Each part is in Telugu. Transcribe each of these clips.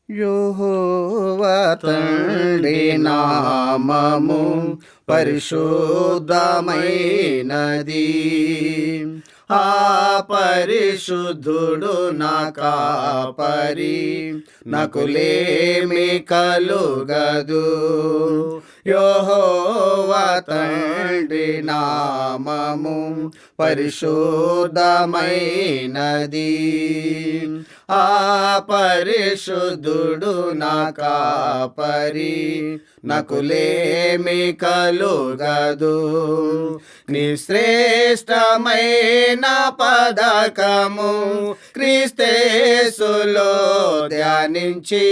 యెహోవా తండ్రి నామము పరిశుద్ధమైనది. ఆ పరిశుద్ధుడు నా కాపరి, నకులేమి కలుగదు. యెహోవా తండ్రి నామము పరిశుద్ధమైనది. ఆ పరిశుద్ధుడు నా కాపరి, నకులేమి కలుగదు. నీ శ్రేష్టమైన పథకము క్రీస్తేసులో ధ్యానించి,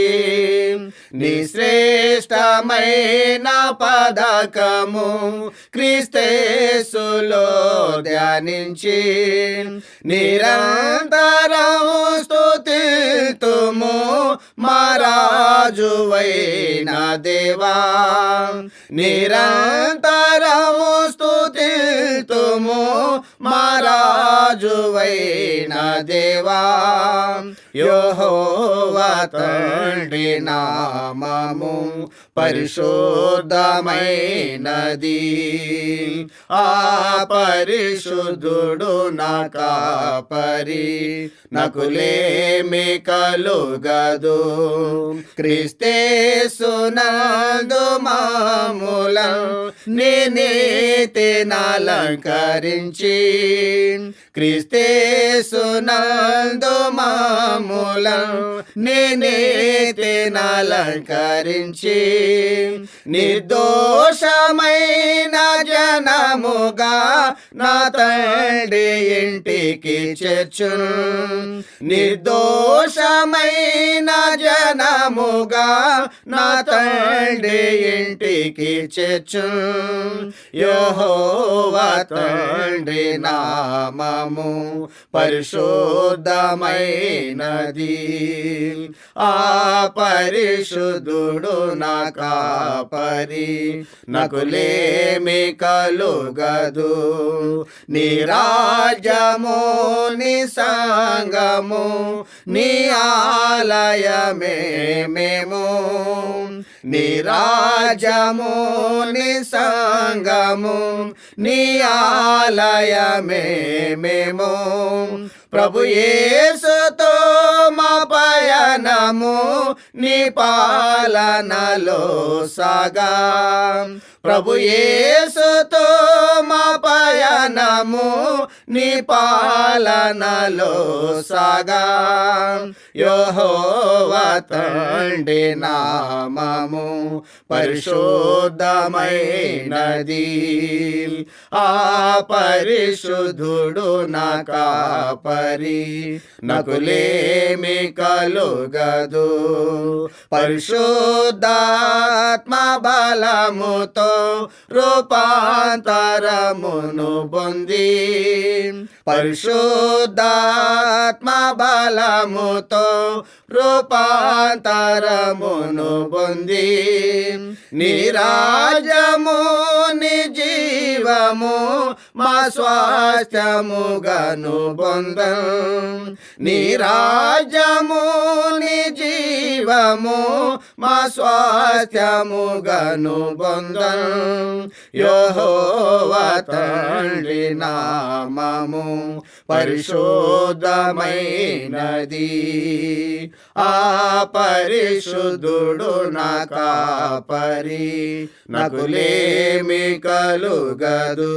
నీ శ్రేష్టమైన పథకము క్రీస్తేసులో ధ్యానించి, నిరంతరం స్తుతిల్తుము మా రాజువైన దేవా. నిరంతరము స్తుతిల్తుము మా రాజువైన దేవా. యెహోవా తండ్రి నామము పరిశుద్ధమైనది. ఆ పరిశుద్ధుడు నా కాపరి, నకులేమి కలుగదు. క్రీస్తేసునందు మాములను నీ నీతినలంకరించి, క్రీస్తేసునందు మాములను నీ నీతినలంకరించి, నిర్దోషమైన జనముగా నా తండ్రి ఇంటికి చేర్చును. నిర్దోషమైన జనముగా నా తండ్రి ఇంటికి చేర్చును. యెహోవా తండ్రి నామము పరిశుద్ధమైనది. ఆ పరిశుద్ధుడు నా కాపరి, నకులేమి కలుగదు. నీ రాజ్యము నీ సంగము నీ ఆలయమే మేము. నీ రాజ్యము నీ సంగము నీ ఆలయమే మేము. ప్రభు యేసుతో మా పయనము నీ పాలనలో సాగా. ప్రభు యేసుతో మా పయనము నీ పాలనలో సాగా. యెహోవా తండ్రి నామము పరిశుద్ధమైనది. ఆ పరిశుద్ధుడు నా కాపరి, నకులేమి కలుగదు. పరిశుద్ధాత్మ బలముతో రూపాంతరమును పొంది, పరిశుద్ధాత్మ బలముతో రూపాంతరమును పొంది, నీ రాజ్యము నీ జీవము మా స్వాస్థ్యముగాను పొందం. నీ రాజ్యము నీ జీవము మా స్వాస్థ్యముగాను పొందం. యెహోవా తండ్రి నామము పరిశుద్ధమైనది. ఆ పరిశుద్ధుడు నా కాపరి, నకులేమి కలుగదు.